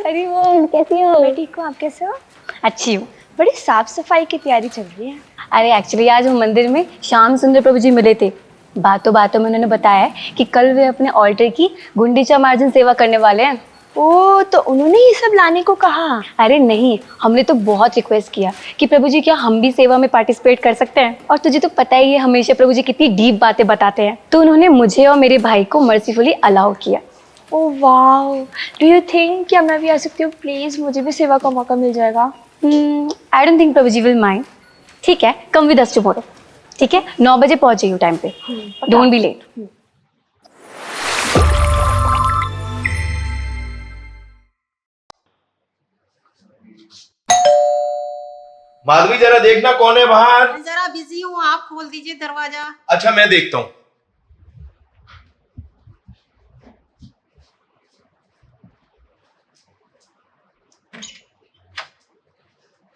अरे वो कैसी हो? मैं ठीक हूँ, आप कैसे हो? अच्छी हूँ। बड़ी साफ सफाई की तैयारी चल रही है। अरे एक्चुअली आज हम मंदिर में श्याम सुंदर प्रभु जी मिले थे। बातों बातों में उन्होंने बताया है कि कल वे अपने ऑल्टर की गुंडीचा मार्जन सेवा करने वाले हैं। ओ, तो उन्होंने ये सब लाने को कहा? अरे नहीं, हमने तो बहुत रिक्वेस्ट किया कि प्रभु जी क्या हम भी सेवा में पार्टिसिपेट कर सकते हैं। और तुझे तो पता ही है हमेशा प्रभु जी कितनी डीप बातें बताते हैं, तो उन्होंने मुझे और मेरे भाई को मर्सीफुली अलाउ किया। Oh wow, do you think कि मैं भी आ सकती हूँ? प्लीज मुझे भी सेवा का मौका मिल जाएगा। I don't think Prabhu ji will mind. ठीक है, कम विद अस टुमारो। ठीक है, 9 बजे पहुंच जाइए टाइम पे। Don't be late. माधवी जरा देखना कौन है बाहर। मैं जरा बिजी हूँ, आप खोल दीजिए दरवाजा। अच्छा मैं देखता हूँ।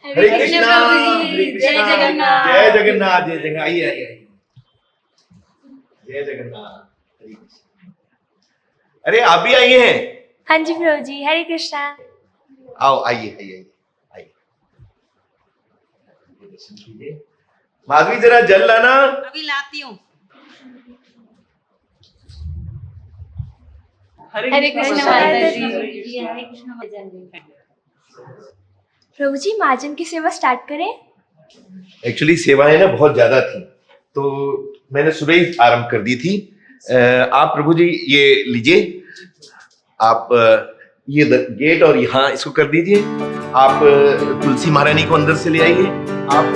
हरे कृष्णा, हरे कृष्णा, जय जगन्नाथ, जय जगन्नाथ, जय जगन्नाथ। आइए आइए आइए। जय जगन्नाथ, हरे कृष्णा। अरे आप भी आई हैं? हाँ जी प्रभु जी, हरे कृष्णा। आओ आइए आइए आइए। दर्शन कीजिए। माधवी जरा जल लाना। अभी लाती हूँ। हरे कृष्णा माताजी। प्रभु जी, मार्जन की सेवा स्टार्ट करें? एक्चुअली सेवाएं ना बहुत ज्यादा थी, तो मैंने सुबह ही आरंभ कर दी थी। आप प्रभु जी ये लीजिए, आप ये गेट और यहाँ इसको कर दीजिए। आप तुलसी महारानी को अंदर से ले आइए। आप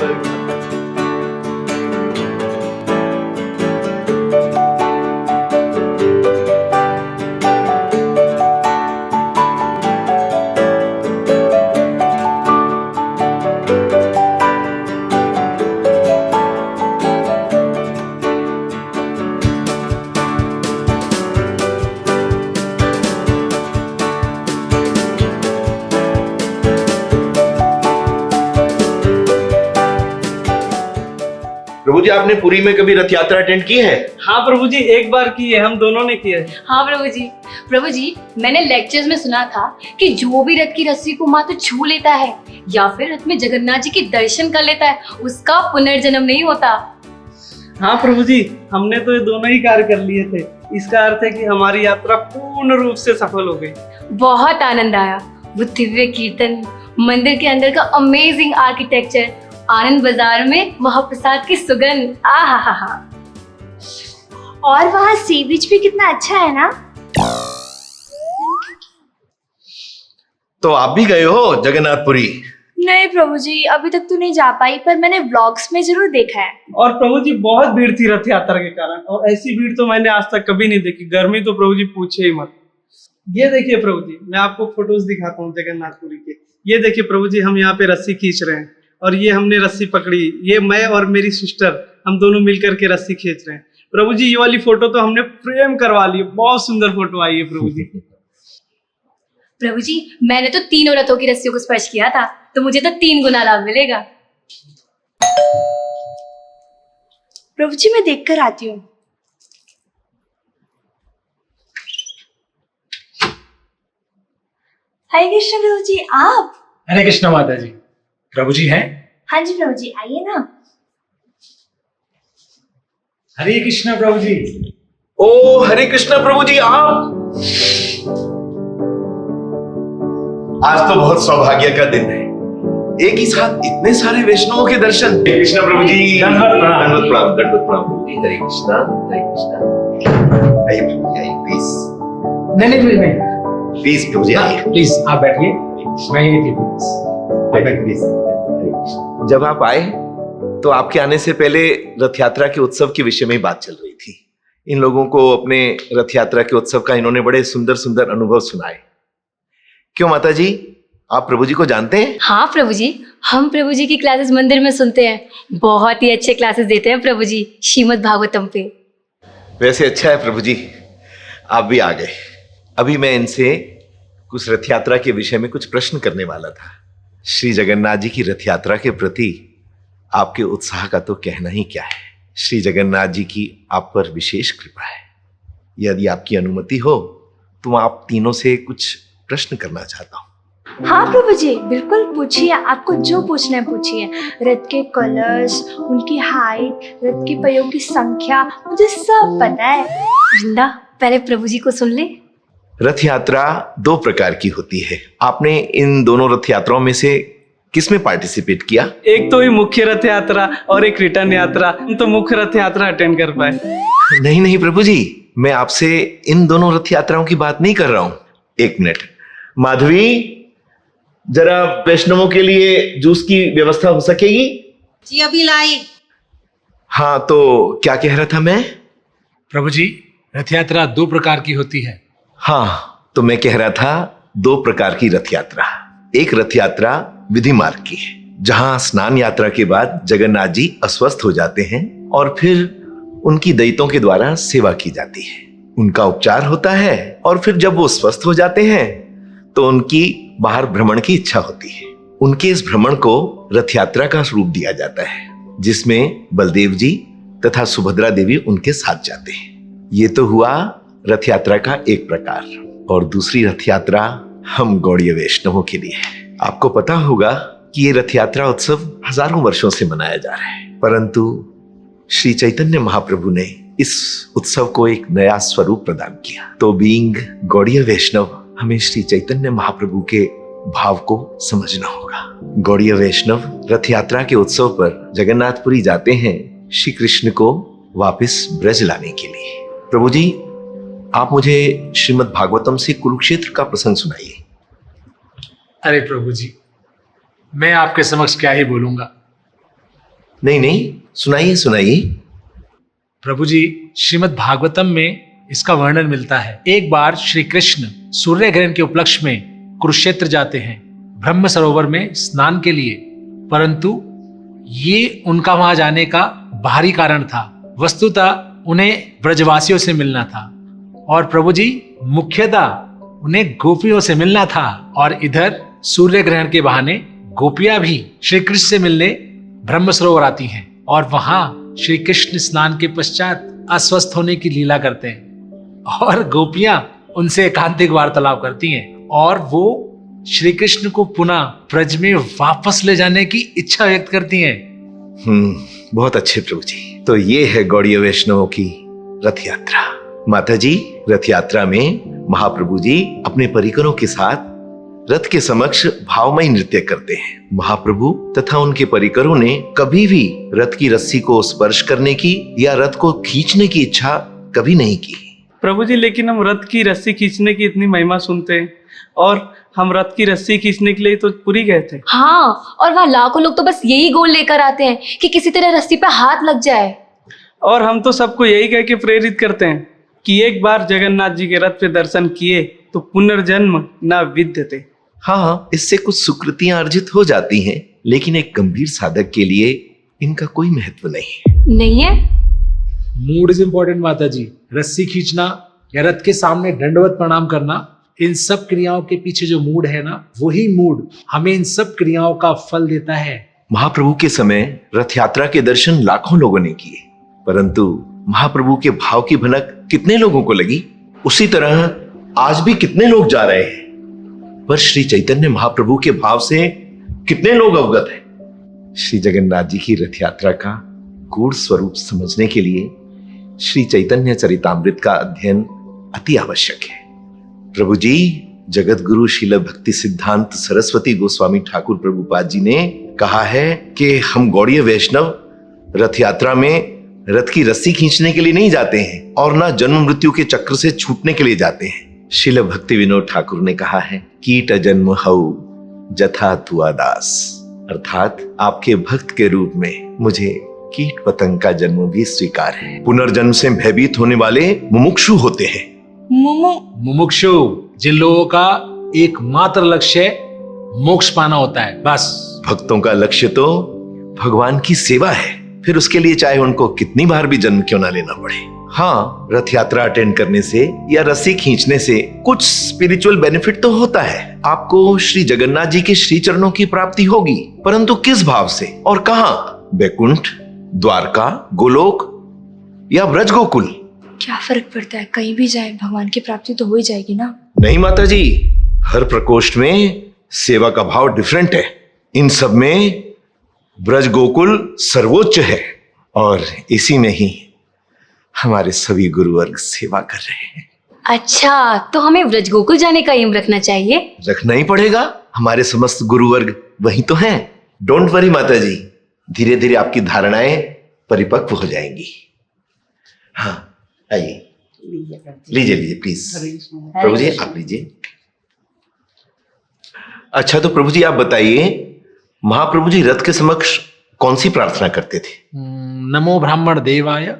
प्रभु जी, आपने पुरी में कभी रथ यात्रा अटेंड की है? हाँ प्रभु जी, एक बार की है, हम दोनों ने की है। हाँ प्रभु जी मैंने लेक्चर्स में सुना था कि जो भी रथ की रस्सी को मात्र छू लेता है या फिर रथ में जगन्नाथ जी के दर्शन कर लेता है, उसका पुनर्जन्म नहीं होता। हाँ प्रभु जी, हमने तो ये दोनों ही कार्य कर लिए थे। इसका अर्थ है कि हमारी यात्रा पूर्ण रूप से सफल हो गई। बहुत आनंद आया। वो दिव्य कीर्तन, मंदिर के अंदर का अमेजिंग आर्किटेक्चर, आनंद बाजार में महाप्रसाद की सुगंध, आहा। और वहाँ सी बीच भी कितना अच्छा है ना? तो आप भी गए हो जगन्नाथपुरी? नहीं प्रभु जी, अभी तक तो नहीं जा पाई, पर मैंने ब्लॉग्स में जरूर देखा है। और प्रभु जी बहुत भीड़ थी रथ यात्रा के कारण, और ऐसी भीड़ तो मैंने आज तक कभी नहीं देखी। गर्मी तो प्रभु जी पूछे ही मत। ये देखिए प्रभु जी, मैं आपको फोटोज दिखाता हूँ जगन्नाथपुरी के। ये देखिए प्रभु जी, हम यहाँ पे रस्सी खींच रहे हैं और ये हमने रस्सी पकड़ी। ये मैं और मेरी सिस्टर, हम दोनों मिलकर के रस्सी खींच रहे हैं। प्रभु जी ये वाली फोटो तो हमने फ्रेम करवा ली, बहुत सुंदर फोटो आई है प्रभु जी। प्रभु जी, मैंने तो 3 रथों की रस्सियों को स्पर्श किया था, तो मुझे तो 3 गुना लाभ मिलेगा। प्रभु जी मैं देख कर आती हूँ। हरे कृष्ण प्रभु जी, आप? हरे कृष्ण माता जी। प्रभु जी हैं? हाँ जी प्रभु जी, आइए ना। हरे कृष्ण प्रभु जी। ओ हरे कृष्ण प्रभु जी, आप? आज तो बहुत सौभाग्य का दिन है, एक ही साथ इतने सारे वैष्णवों के दर्शन। हरे कृष्ण प्रभु जी। दंडवत प्रणाम। दंडवत प्रणाम, दंडवत प्रणाम प्रभु जी। हरे कृष्णा, हरे कृष्णा। आइए प्रभु जी, आइए प्लीज। नहीं प्लीज प्रभु जी आइए। प्लीज आप बैठिए, मैं यही थी प्लीज। जब आप आए तो आपके आने से पहले रथ यात्रा के उत्सव के विषय में ही बात चल रही थी। इन लोगों को अपने रथ यात्रा के उत्सव का इन्होंने बड़े सुंदर सुंदर अनुभव सुनाए। क्यों माता जी, आप प्रभु जी को जानते हैं? हाँ प्रभु जी, हम प्रभु जी की क्लासेस मंदिर में सुनते हैं। बहुत ही अच्छे क्लासेस देते हैं प्रभु जी श्रीमद् भागवतम पे। वैसे अच्छा है प्रभु जी, आप भी आ गए। अभी मैं इनसे कुछ रथ यात्रा के विषय में कुछ प्रश्न करने वाला था। श्री जगन्नाथ जी की रथ यात्रा के प्रति आपके उत्साह का तो कहना ही क्या है। श्री जगन्नाथ जी की आप पर विशेष कृपा है। यदि आपकी अनुमति हो तो मैं आप तीनों से कुछ प्रश्न करना चाहता हूं। हाँ प्रभु जी, बिल्कुल पूछिए, आपको जो पूछना है पूछिए। रथ के कलर्स, उनकी हाइट, रथ के पहियों की संख्या, मुझे सब पता है। वृंदा, पहले प्रभु जी को सुन ले। रथ यात्रा दो प्रकार की होती है। आपने इन दोनों रथ यात्राओं में से किसमें पार्टिसिपेट किया? एक तो ही मुख्य रथ यात्रा और एक रिटर्न यात्रा। हम तो मुख्य रथ यात्रा अटेंड कर पाए। नहीं नहीं प्रभु जी, मैं आपसे इन दोनों रथ यात्राओं की बात नहीं कर रहा हूं। एक मिनट, माधवी, जरा वैष्णवों के लिए जूस की व्यवस्था हो सकेगी? जी अभी लाई। हाँ, तो क्या कह रहा था मैं? प्रभु जी, रथ यात्रा दो प्रकार की होती है। हाँ, तो मैं कह रहा था दो प्रकार की रथ यात्रा। एक रथ यात्रा विधि मार्ग की है, जहां स्नान यात्रा के बाद जगन्नाथ जी अस्वस्थ हो जाते हैं और फिर उनकी दैत्यों के द्वारा सेवा की जाती है। उनका उपचार होता है और फिर जब वो स्वस्थ हो जाते हैं तो उनकी बाहर भ्रमण की इच्छा होती है। उनके इस भ्रमण को रथ यात्रा का रूप दिया जाता है, जिसमें बलदेव जी तथा सुभद्रा देवी उनके साथ जाते हैं। ये तो हुआ रथ यात्रा का एक प्रकार। और दूसरी रथ यात्रा हम गौड़ीय वैष्णवों के लिए है। आपको पता होगा कि ये रथ यात्रा उत्सव हजारों वर्षों से मनाया जा रहा है, परंतु श्री चैतन्य महाप्रभु ने इस उत्सव को एक नया स्वरूप प्रदान किया। तो बीइंग गौड़ीय वैष्णव, हमें श्री चैतन्य महाप्रभु के भाव को समझना होगा। गौड़ीय वैष्णव रथ यात्रा के उत्सव पर जगन्नाथपुरी जाते हैं श्री कृष्ण को वापस ब्रज लाने के लिए। प्रभु जी, आप मुझे श्रीमद् भागवतम से कुरुक्षेत्र का प्रसंग सुनाइए। अरे प्रभु जी, मैं आपके समक्ष क्या ही बोलूंगा। नहीं नहीं, सुनाइए सुनाइए। प्रभु जी, श्रीमद् भागवतम में इसका वर्णन मिलता है। एक बार श्री कृष्ण सूर्य ग्रहण के उपलक्ष्य में कुरुक्षेत्र जाते हैं ब्रह्म सरोवर में स्नान के लिए, परंतु ये उनका वहां जाने का बाहरी कारण था। वस्तुतः उन्हें ब्रजवासियों से मिलना था और प्रभु जी मुख्यतः उन्हें गोपियों से मिलना था। और इधर सूर्य ग्रहण के बहाने गोपियां भी श्री कृष्ण से मिलने ब्रह्म सरोवर आती हैं और वहां श्री कृष्ण स्नान के पश्चात अस्वस्थ होने की लीला करते हैं और गोपियां उनसे एकांतिक वार्तालाप करती हैं और वो श्री कृष्ण को पुनः ब्रज में वापस ले जाने की इच्छा व्यक्त करती हैं। बहुत अच्छे प्रभु जी। तो ये है गौड़ीय वैष्णवों की रथ यात्रा। माता जी, रथ यात्रा में महाप्रभु जी अपने परिकरों के साथ रथ के समक्ष भावमय नृत्य करते हैं। महाप्रभु तथा उनके परिकरों ने कभी भी रथ की रस्सी को स्पर्श करने की या रथ को खींचने की इच्छा कभी नहीं की। प्रभु जी, लेकिन हम रथ की रस्सी खींचने की इतनी महिमा सुनते हैं और हम रथ की रस्सी खींचने के लिए तो पुरी गए थे। हाँ, और वहाँ लाखों लोग तो बस यही गोल लेकर आते हैं कि किसी तरह रस्सी पे हाथ लग जाए। और हम तो सबको यही कह के प्रेरित करते हैं कि एक बार जगन्नाथ जी के रथ पे दर्शन किए तो पुनर्जन्म न विद्यते। हाँ, इससे कुछ सुकृतियां अर्जित हो जाती हैं, लेकिन एक गंभीर साधक के लिए इनका कोई महत्व नहीं है। मूड इज इंपॉर्टेंट माता जी। रस्सी खींचना या रथ के सामने दंडवत प्रणाम करना, इन सब क्रियाओं के पीछे जो मूड है ना, वही मूड हमें इन सब क्रियाओं का फल देता है। महाप्रभु के समय रथ यात्रा के दर्शन लाखों लोगों ने किए, परंतु महाप्रभु के भाव की भनक कितने लोगों को लगी? उसी तरह आज भी कितने लोग जा रहे हैं, पर श्री चैतन्य महाप्रभु के भाव से कितने लोग अवगत हैं? श्री जगन्नाथ जी की रथ यात्रा का गूढ़ स्वरूप समझने के लिए श्री चैतन्य चरितामृत का अध्ययन अति आवश्यक है। प्रभु जी, जगत गुरु शील भक्ति सिद्धांत सरस्वती गोस्वामी ठाकुर प्रभुपाद जी ने कहा है कि हम गौड़ीय वैष्णव रथ यात्रा में रथ की रस्सी खींचने के लिए नहीं जाते हैं और ना जन्म मृत्यु के चक्र से छूटने के लिए जाते हैं। शील भक्ति विनोद ठाकुर ने कहा है, कीट जन्म हऊ जथा तुआ दास, अर्थात आपके भक्त के रूप में मुझे कीट पतंग का जन्म भी स्वीकार है। पुनर्जन्म से भयभीत होने वाले मुमुक्षु होते हैं। मुमुक्षु, जिन लोगों का एकमात्र लक्ष्य मोक्ष पाना होता है, बस। भक्तों का लक्ष्य तो भगवान की सेवा है, फिर उसके लिए चाहे उनको कितनी बार भी जन्म क्यों ना लेना पड़े। हाँ, रथ यात्रा अटेंड करने से या रस्सी खींचने से कुछ स्पिरिचुअल बेनिफिट तो होता है। आपको श्री जगन्नाथ जी के श्री चरणों की प्राप्ति होगी, परंतु किस भाव से और कहाँ? बैकुंठ, द्वारका, गोलोक या ब्रज गोकुल? क्या फर्क पड़ता है, कहीं भी जाए भगवान की प्राप्ति तो हो ही जाएगी ना। नहीं माता जी, हर प्रकोष्ठ में सेवा का भाव डिफरेंट है। इन सब में ब्रज गोकुल सर्वोच्च है और इसी में ही हमारे सभी गुरुवर्ग सेवा कर रहे हैं। अच्छा, तो हमें ब्रज गोकुल जाने का एम रखना चाहिए। रखना ही पड़ेगा, हमारे समस्त गुरुवर्ग वही तो हैं। डोंट वरी माता जी, धीरे धीरे आपकी धारणाएं परिपक्व हो जाएंगी। हाँ आइए, लीजिए लीजिए प्लीज। प्रभु जी आप लीजिए। अच्छा तो प्रभु जी आप बताइए, महाप्रभु जी रथ के समक्ष कौन सी प्रार्थना करते थे? नमो ब्राह्मण देवाय।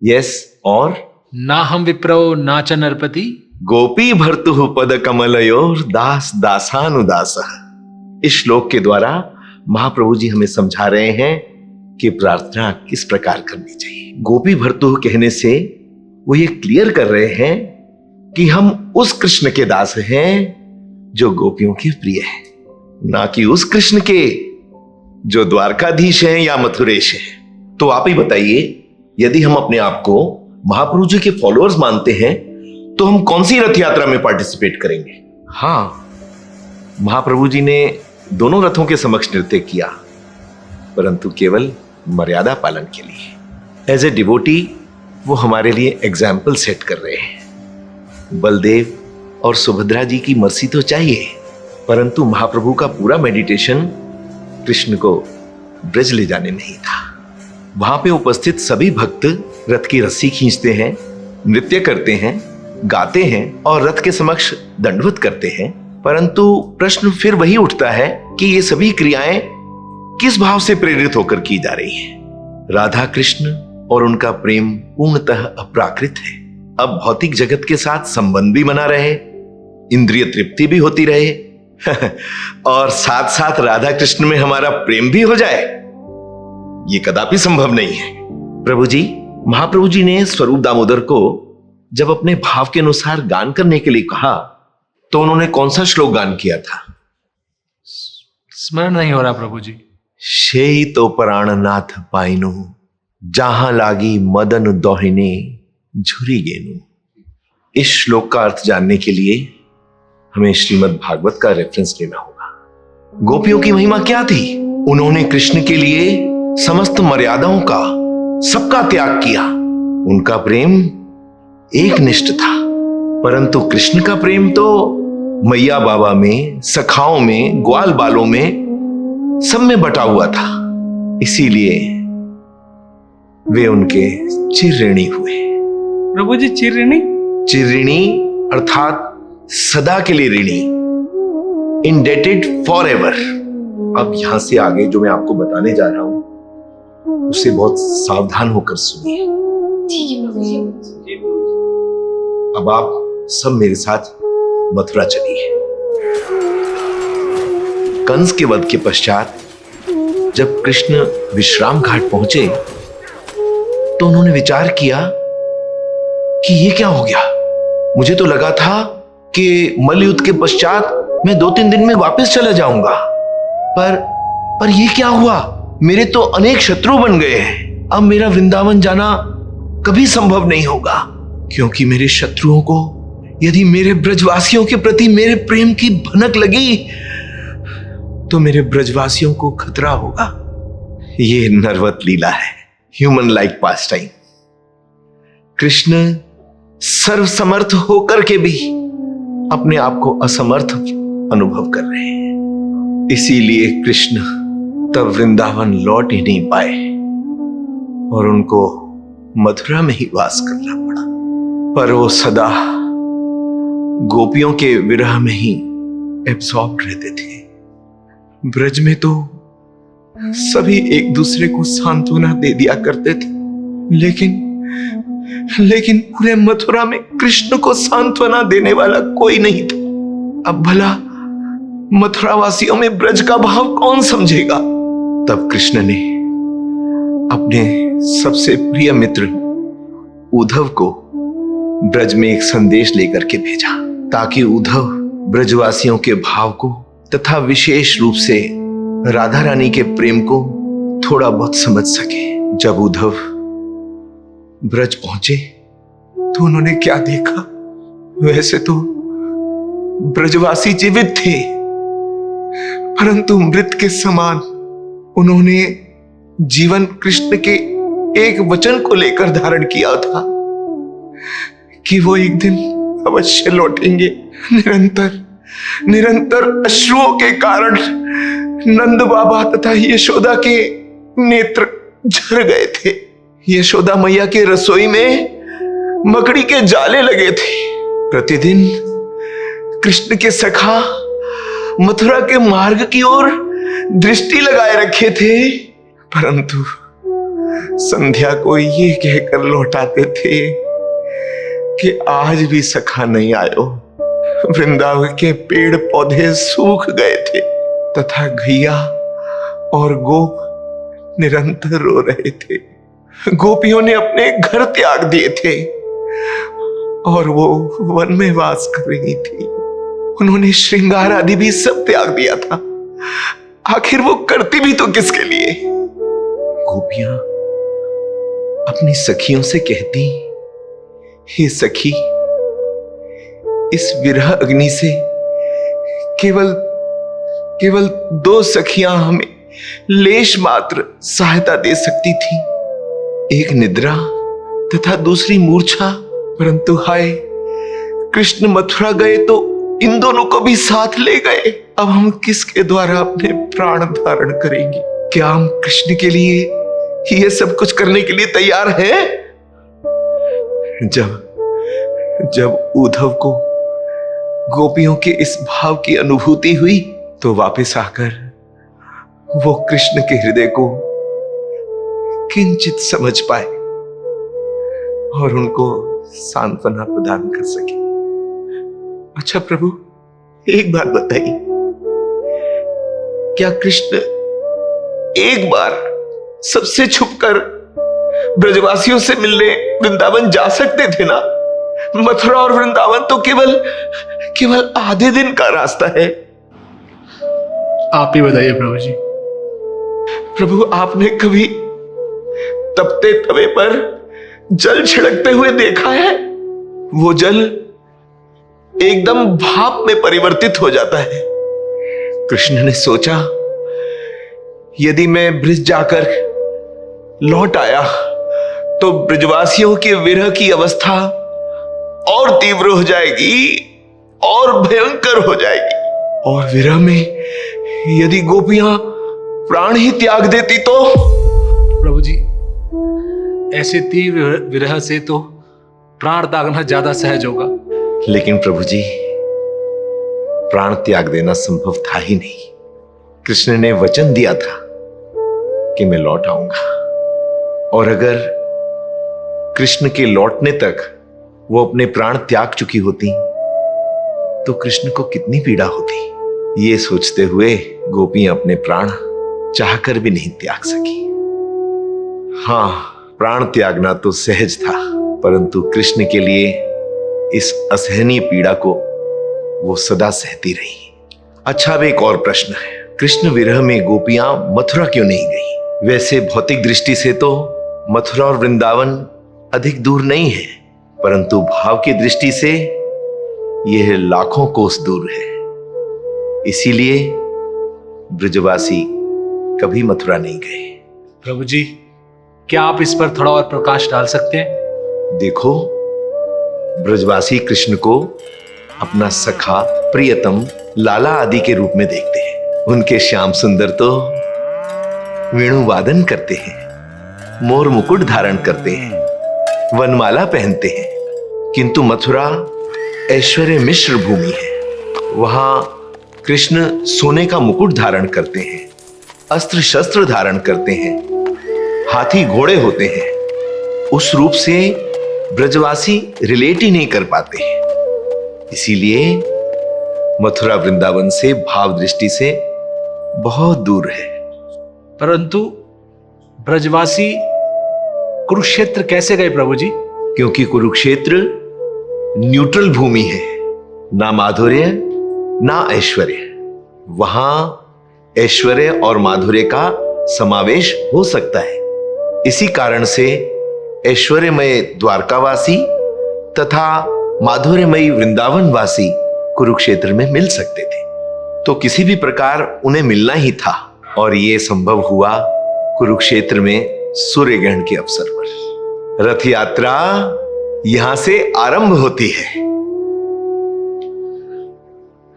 यस, और ना हम विप्रो ना च नरपति। गोपी भर्तु पद कमलयोर दास दासानुदास। इस श्लोक के द्वारा महाप्रभु जी हमें समझा रहे हैं कि प्रार्थना किस प्रकार करनी चाहिए। गोपी भर्तु कहने से वो ये क्लियर कर रहे हैं कि हम उस कृष्ण के दास हैं जो गोपियों के प्रिय है, ना कि उस कृष्ण के जो द्वारकाधीश हैं या मथुरेश हैं। तो आप ही बताइए, यदि हम अपने आप को महाप्रभु जी के फॉलोअर्स मानते हैं तो हम कौन सी रथ यात्रा में पार्टिसिपेट करेंगे? हाँ, महाप्रभु जी ने दोनों रथों के समक्ष नृत्य किया, परंतु केवल मर्यादा पालन के लिए। एज ए डिवोटी वो हमारे लिए एग्जाम्पल सेट कर रहे हैं। बलदेव और सुभद्रा जी की मर्सी तो चाहिए, परंतु महाप्रभु का पूरा मेडिटेशन कृष्ण को ब्रज ले जाने में ही था। वहां पे उपस्थित सभी भक्त रथ की रस्सी खींचते हैं, नृत्य करते हैं, गाते हैं और रथ के समक्ष दंडवत करते हैं, परंतु प्रश्न फिर वही उठता है कि ये सभी क्रियाएं किस भाव से प्रेरित होकर की जा रही हैं? राधा कृष्ण और उनका प्रेम पूर्णतः अप्राकृत है। अब भौतिक जगत के साथ संबंध भी बना रहे, इंद्रिय तृप्ति भी होती रहे और साथ साथ राधा कृष्ण में हमारा प्रेम भी हो जाए, ये कदापि संभव नहीं है। प्रभु जी, महाप्रभु जी ने स्वरूप दामोदर को जब अपने भाव के अनुसार गान करने के लिए कहा तो उन्होंने कौन सा श्लोक गान किया था? स्मरण नहीं हो रहा प्रभु जी। शेई तो प्राणनाथ पाइनु, जहां लागी मदन दोहिने झुरी गेनु। इस श्लोक का अर्थ जानने के लिए हमें श्रीमद् भागवत का रेफरेंस लेना होगा। गोपियों की महिमा क्या थी? उन्होंने कृष्ण के लिए समस्त मर्यादाओं का, सबका त्याग किया। उनका प्रेम एक निष्ठ था, परंतु कृष्ण का प्रेम तो मैया बाबा में, सखाओं में, ग्वाल बालों में, सब में बटा हुआ था। इसीलिए वे उनके चिरऋणी हुए। प्रभु जी चिरऋणी? चिरऋणी अर्थात सदा के लिए ऋणी, इंडेटेड फॉर एवर। अब यहां से आगे जो मैं आपको बताने जा रहा हूं उसे बहुत सावधान होकर सुनिए। अब आप सब मेरे साथ मथुरा चलिए। कंस के वध के पश्चात जब कृष्ण विश्राम घाट पहुंचे तो उन्होंने विचार किया कि ये क्या हो गया। मुझे तो लगा था कि मल्लयुद्ध के पश्चात मैं 2-3 दिन में वापस चला जाऊंगा, पर ये क्या हुआ? मेरे तो अनेक शत्रु बन गए हैं। अब मेरा वृंदावन जाना कभी संभव नहीं होगा, क्योंकि मेरे शत्रुओं को यदि मेरे ब्रजवासियों के प्रति मेरे प्रेम की भनक लगी तो मेरे ब्रजवासियों को खतरा होगा। ये नरवत लीला है, ह्यूमन लाइक पास टाइम। कृष्ण सर्वसमर्थ होकर के भी अपने आप को असमर्थ अनुभव कर रहे हैं। इसीलिए कृष्ण तब वृंदावन लौट ही नहीं पाए और उनको मथुरा में ही वास करना पड़ा। पर वो सदा गोपियों के विरह में ही एब्सॉर्ब रहते थे। ब्रज में तो सभी एक दूसरे को सांत्वना दे दिया करते थे, लेकिन पूरे मथुरा में कृष्ण को सांत्वना देने वाला कोई नहीं था। अब भला मथुरा वासियों में ब्रज का भाव कौन समझेगा? तब कृष्ण ने अपने सबसे प्रिय मित्र उद्धव को ब्रज में एक संदेश लेकर के भेजा, ताकि उद्धव ब्रजवासियों के भाव को तथा विशेष रूप से राधा रानी के प्रेम को थोड़ा बहुत समझ सके। जब उद्धव ब्रज पहुंचे तो उन्होंने क्या देखा? वैसे तो ब्रजवासी जीवित थे, परंतु मृत के समान उन्होंने जीवन कृष्ण के एक वचन को लेकर धारण किया था कि वो एक दिन अवश्य लौटेंगे। निरंतर अश्रुओं के कारण नंद बाबा तथा यशोदा के नेत्र झर गए थे। यशोदा मैया के रसोई में मकड़ी के जाले लगे थे। प्रतिदिन कृष्ण के सखा मथुरा के मार्ग की ओर दृष्टि लगाए रखे थे, परंतु संध्या को ये कहकर लौटाते थे कि आज भी सखा नहीं आयो। वृंदावन के पेड़ पौधे सूख गए थे तथा गैया और गोप निरंतर रो रहे थे। गोपियों ने अपने घर त्याग दिए थे और वो वन में वास कर रही थी। उन्होंने श्रृंगार आदि भी सब त्याग दिया था। आखिर वो करती भी तो किसके लिए? गोपियां अपनी सखियों से कहती, हे सखी, इस विरह अग्नि से केवल 2 सखियां हमें लेश मात्र सहायता दे सकती थी, एक निद्रा तथा दूसरी मूर्छा। परंतु हाय, कृष्ण मथुरा गए तो इन दोनों को भी साथ ले गए। अब हम किसके द्वारा अपने प्राण धारण करेंगे? क्या हम कृष्ण के लिए ये सब कुछ करने के लिए तैयार हैं? जब उद्धव को गोपियों के इस भाव की अनुभूति हुई तो वापस आकर वो कृष्ण के हृदय को किंचित समझ पाए और उनको सांत्वना प्रदान कर सके। अच्छा प्रभु, एक बात बताइए, क्या कृष्ण एक बार सबसे छुपकर ब्रजवासियों से मिलने वृंदावन जा सकते थे ना? मथुरा और वृंदावन तो केवल आधे दिन का रास्ता है। आप ही बताइए प्रभु जी। प्रभु, आपने कभी तपते तवे पर जल छिड़कते हुए देखा है? वो जल एकदम भाप में परिवर्तित हो जाता है। कृष्ण ने सोचा, यदि मैं ब्रज जाकर लौट आया तो ब्रजवासियों के विरह की अवस्था और तीव्र हो जाएगी और भयंकर हो जाएगी, और विरह में यदि गोपियां प्राण ही त्याग देती तो? प्रभु जी, ऐसे तीव्र विरह से तो प्राण त्यागना ज्यादा सहज होगा। लेकिन प्रभु जी, प्राण त्याग देना संभव था ही नहीं। कृष्ण ने वचन दिया था कि मैं लौट आऊंगा, और अगर कृष्ण के लौटने तक वो अपने प्राण त्याग चुकी होती तो कृष्ण को कितनी पीड़ा होती। ये सोचते हुए गोपियां अपने प्राण चाहकर भी नहीं त्याग सकी। हां, प्राण त्यागना तो सहज था, परंतु कृष्ण के लिए इस असहनीय पीड़ा को वो सदा सहती रही। अच्छा, अब एक और प्रश्न है, कृष्ण विरह में गोपियां मथुरा क्यों नहीं गई? वैसे भौतिक दृष्टि से तो मथुरा और वृंदावन अधिक दूर नहीं है, परंतु भाव की दृष्टि से यह लाखों कोस दूर है। इसीलिए ब्रजवासी कभी मथुरा नहीं गए। प्रभु जी, क्या आप इस पर थोड़ा और प्रकाश डाल सकते हैं? देखो, ब्रजवासी कृष्ण को अपना सखा, प्रियतम, लाला आदि के रूप में देखते हैं। उनके श्याम सुंदर तो वेणु वादन करते हैं, मोर मुकुट धारण करते हैं, वनमाला पहनते हैं। किंतु मथुरा ऐश्वर्य मिश्र भूमि है। वहां कृष्ण सोने का मुकुट धारण करते हैं, अस्त्र शस्त्र धारण करते हैं, हाथी घोड़े होते हैं। उस रूप से ब्रजवासी रिलेट ही नहीं कर पाते हैं। इसीलिए मथुरा वृंदावन से भाव दृष्टि से बहुत दूर है। परंतु ब्रजवासी कुरुक्षेत्र कैसे गए प्रभु जी? क्योंकि कुरुक्षेत्र न्यूट्रल भूमि है, ना माधुर्य ना ऐश्वर्य। वहां ऐश्वर्य और माधुर्य का समावेश हो सकता है। इसी कारण से ऐश्वर्यमय द्वारकावासी तथा माधुर्यमयी वृंदावनवासी कुरुक्षेत्र में मिल सकते थे। तो किसी भी प्रकार उन्हें मिलना ही था, और ये संभव हुआ कुरुक्षेत्र में सूर्य ग्रहण के अवसर पर। रथ यात्रा यहां से आरंभ होती है।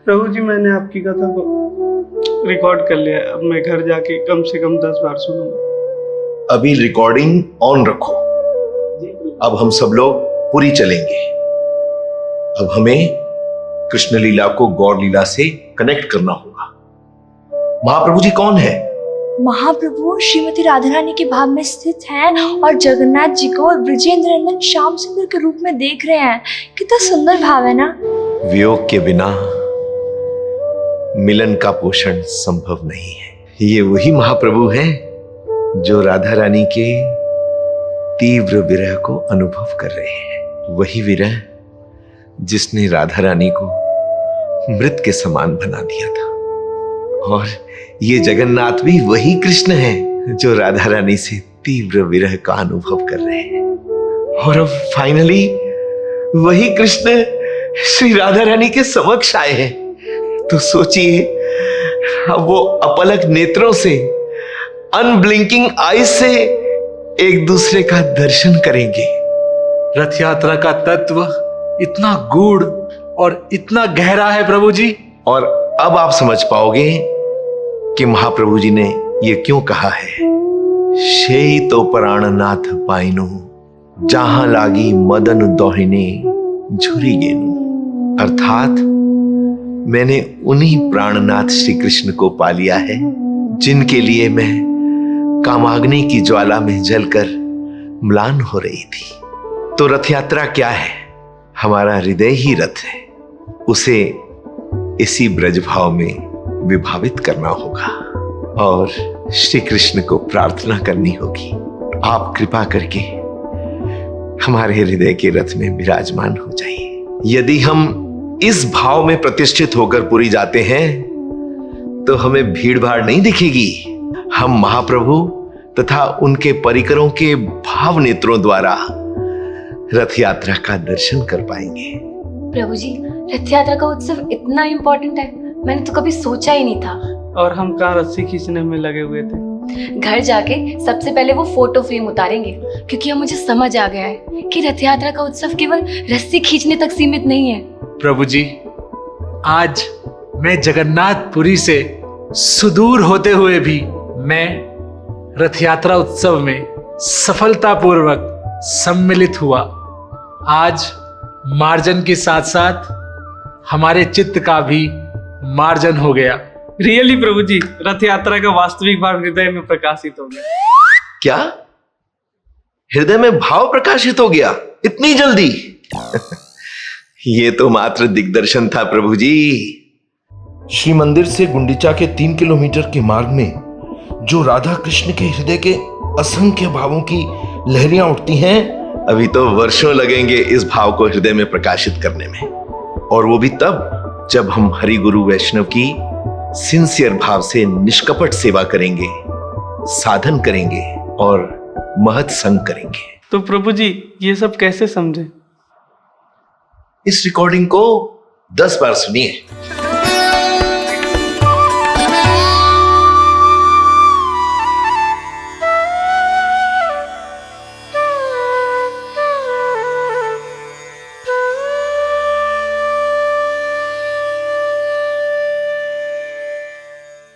प्रभु जी, मैंने आपकी कथा को रिकॉर्ड कर लिया है। अब मैं घर जाके कम से कम 10 बार सुनूंगा। अभी रिकॉर्डिंग ऑन रखो। अब हम सब लोग पुरी चलेंगे। अब हमें कृष्ण लीला को गौर लीला से कनेक्ट करना होगा। महाप्रभु जी कौन है? महाप्रभु श्रीमती राधा रानी के भाव में स्थित हैं और जगन्नाथ जी को ब्रजेंद्र नंदन श्याम सुंदर के रूप में देख रहे हैं। कितना सुंदर भाव है ना। वियोग के बिना मिलन का पोषण संभव नहीं है। ये वही महाप्रभु हैं जो राधा रानी के तीव्र विरह को अनुभव कर रहे हैं। वही विरह जिसने राधा रानी को मृत के समान बना दिया था। और ये जगन्नाथ भी वही कृष्ण है जो राधा रानी से तीव्र विरह का अनुभव कर रहे हैं। और अब फाइनली वही कृष्ण श्री राधा रानी के समक्ष आए हैं। तो सोचिए, अब वो अपलक नेत्रों से, अनब्लिंकिंग आईज से एक दूसरे का दर्शन करेंगे। रथ यात्रा का तत्व इतना गूढ़ और इतना गहरा है प्रभु जी। और अब आप समझ पाओगे कि महाप्रभु जी ने ये क्यों कहा है, शेई तो प्राणनाथ पाइनु, जहां लागी मदन दोहिने झुरी गेनु। अर्थात मैंने उन्हीं प्राणनाथ श्री कृष्ण को पा लिया है जिनके लिए मैं कामाग्नि की ज्वाला में जलकर म्लान हो रही थी। तो रथ यात्रा क्या है? हमारा हृदय ही रथ है। उसे इसी ब्रज भाव में विभावित करना होगा और श्री कृष्ण को प्रार्थना करनी होगी, आप कृपा करके हमारे हृदय के रथ में विराजमान हो जाइए। यदि हम इस भाव में प्रतिष्ठित होकर पुरी जाते हैं तो हमें भीड़ भाड़ नहीं दिखेगी। हम महाप्रभु तथा उनके परिकरों के भाव नेत्रों द्वारा रथ यात्रा का दर्शन कर पाएंगे। प्रभु जी, रथ यात्रा का उत्सव इतना इम्पोर्टेंट है, मैंने तो कभी सोचा ही नहीं था। और हम कहाँ रस्सी खींचने में लगे हुए थे। घर जाके सबसे पहले वो फोटो फ्रेम उतारेंगे, क्योंकि अब मुझे समझ आ गया है कि रथ यात्रा का उत्सव केवल रस्सी खींचने तक सीमित नहीं है। प्रभु जी, आज मैं जगन्नाथपुरी से सुदूर होते हुए भी मैं रथ यात्रा उत्सव में सफलतापूर्वक सम्मिलित हुआ। आज मार्जन के साथ साथ हमारे चित्त का भी मार्जन हो गया। रियली प्रभु जी, रथ यात्रा का वास्तविक भाव हृदय में प्रकाशित हो गया। क्या हृदय में भाव प्रकाशित हो गया इतनी जल्दी? ये तो मात्र दिग्दर्शन था प्रभु जी। श्री मंदिर से गुंडीचा के 3 किलोमीटर के मार्ग में जो राधा कृष्ण के हृदय के असंख्य भावों की लहरियां उठती हैं, अभी तो वर्षों लगेंगे इस भाव को हृदय में प्रकाशित करने में। और वो भी तब जब हम हरि गुरु वैष्णव की सिंसियर भाव से निष्कपट सेवा करेंगे, साधन करेंगे और महत् संग करेंगे। तो प्रभु जी, ये सब कैसे समझे? इस रिकॉर्डिंग को 10 बार सुनिए।